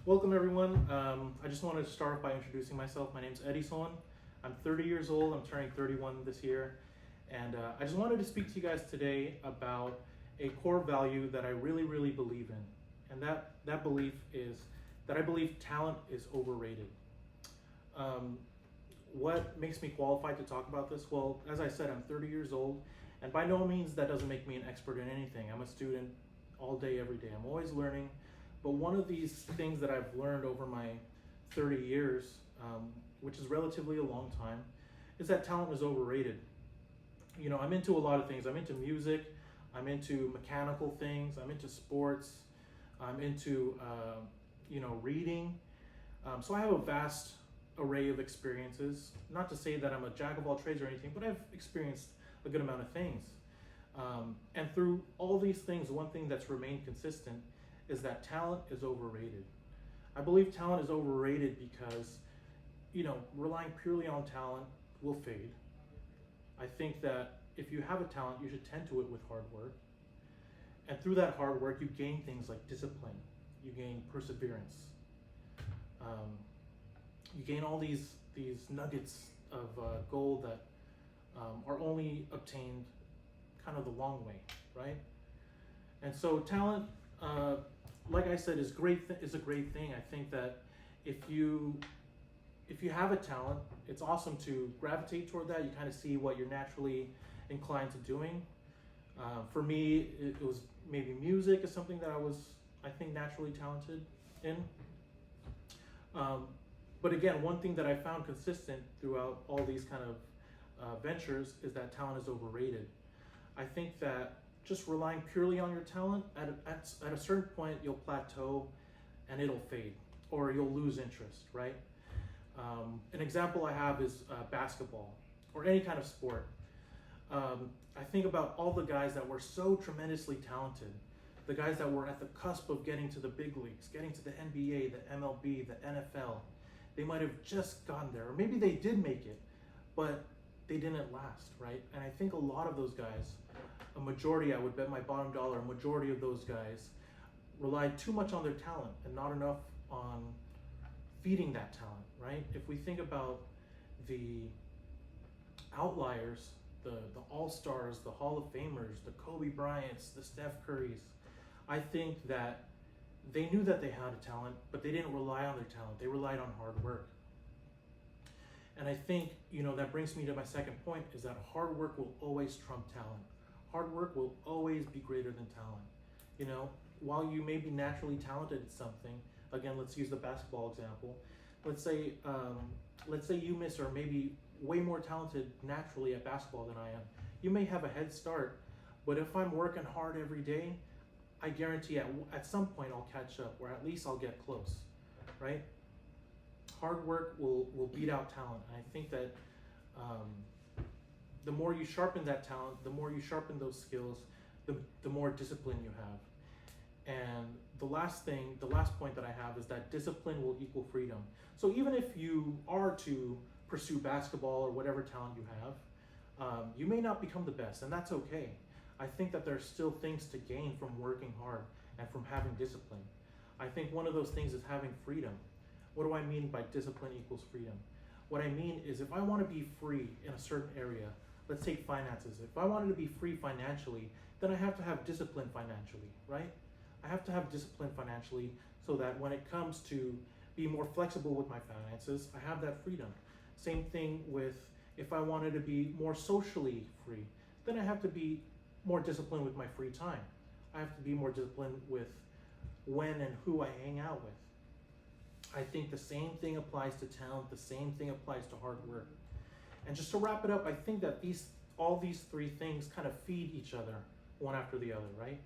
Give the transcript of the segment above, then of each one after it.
Welcome everyone. I just wanted to start by introducing myself. My name's Edison. I'm 30 years old. I'm turning 31 this year. And I just wanted to speak to you guys today about a core value that I really believe in. And that belief is that I believe talent is overrated. Um, what makes me qualified to talk about this? Well, as I said, I'm 30 years old, and by no means that doesn't make me an expert in anything. I'm a student all day, every day. I'm always learning. But one of these things that I've learned over my 30 years, which is relatively a long time, is that talent is overrated. You know, I'm into a lot of things. I'm into music, I'm into mechanical things, I'm into sports, I'm into, reading. So I have a vast array of experiences. Not to say that I'm a jack of all trades or anything, but I've experienced a good amount of things. And through all these things, one thing that's remained consistent is that talent is overrated. I believe talent is overrated because, relying purely on talent will fade. I think that if you have a talent, you should tend to it with hard work. And through that hard work, you gain things like discipline, you gain perseverance, um, you gain all these nuggets of gold that are only obtained kind of the long way, right? And so talent, like I said, is is a great thing. I think that if you have a talent, it's awesome to gravitate toward that. You kind of see what you're naturally inclined to doing. For me, it was maybe music is something that I think, naturally talented in. But again, one thing that I found consistent throughout all these kind of ventures is that talent is overrated. I think that just relying purely on your talent, at a certain point, you'll plateau and it'll fade, or you'll lose interest, right? An example I have is basketball or any kind of sport. I think about all the guys that were so tremendously talented, the guys that were at the cusp of getting to the big leagues, getting to the NBA, the MLB, the NFL. They might have just gotten there, or maybe they did make it, but they didn't last, right? And I think a lot of those guys, a majority, I would bet my bottom dollar, a majority of those guys relied too much on their talent and not enough on feeding that talent, right? If we think about the outliers, the all-stars, the Hall of Famers, the Kobe Bryants, the Steph Currys, I think that they knew that they had a talent, but they didn't rely on their talent. They relied on hard work. And I think, that brings me to my second point, is that hard work will always trump talent. Hard work will always be greater than talent. While you may be naturally talented at something, again, let's use the basketball example. Let's say you miss, or maybe way more talented naturally at basketball than I am. You may have a head start, but if I'm working hard every day, I guarantee at some point I'll catch up, or at least I'll get close, right? Hard work will beat out talent. And I think that the more you sharpen that talent, the more you sharpen those skills, the more discipline you have. And the last point that I have is that discipline will equal freedom. So even if you are to pursue basketball or whatever talent you have, you may not become the best, and that's okay. I think that there's still things to gain from working hard and from having discipline. I think one of those things is having freedom. What do I mean by discipline equals freedom? What I mean is, if I want to be free in a certain area, let's take finances. If I wanted to be free financially, then I have to have discipline financially, right? I have to have discipline financially so that when it comes to be more flexible with my finances, I have that freedom. Same thing with, if I wanted to be more socially free, then I have to be more disciplined with my free time. I have to be more disciplined with when and who I hang out with. I think the same thing applies to talent, the same thing applies to hard work. And just to wrap it up, I think that all these three things kind of feed each other, one after the other, right?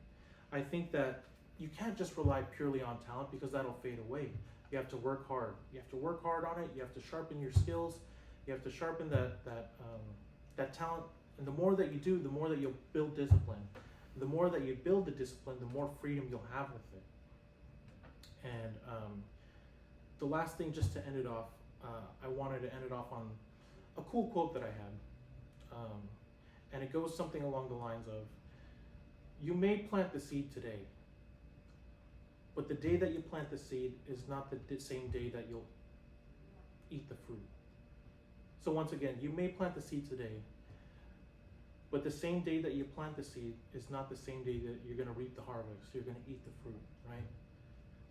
I think that you can't just rely purely on talent, because that'll fade away. You have to work hard. You have to work hard on it. You have to sharpen your skills. You have to sharpen that talent. And the more that you do, the more that you'll build discipline. The more that you build the discipline, the more freedom you'll have with it. And the last thing, just to end it off, I wanted to end it off on a cool quote that I had. And it goes something along the lines of, you may plant the seed today, But the day that you plant the seed is not the same day that you'll eat the fruit. So once again, you may plant the seed today, but the same day that you plant the seed is not the same day that you're going to reap the harvest. You're going to eat the fruit, right?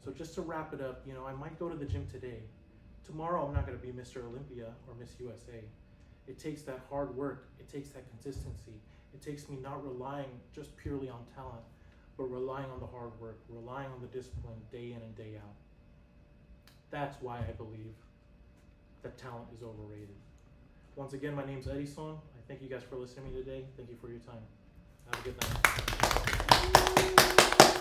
So just to wrap it up, you know, I might go to the gym today. Tomorrow, I'm not going to be Mr. Olympia or Miss USA. It takes that hard work. It takes that consistency. It takes me not relying just purely on talent, but relying on the hard work, relying on the discipline day in and day out. That's why I believe that talent is overrated. Once again, my name's Edison. I thank you guys for listening to me today. Thank you for your time. Have a good night.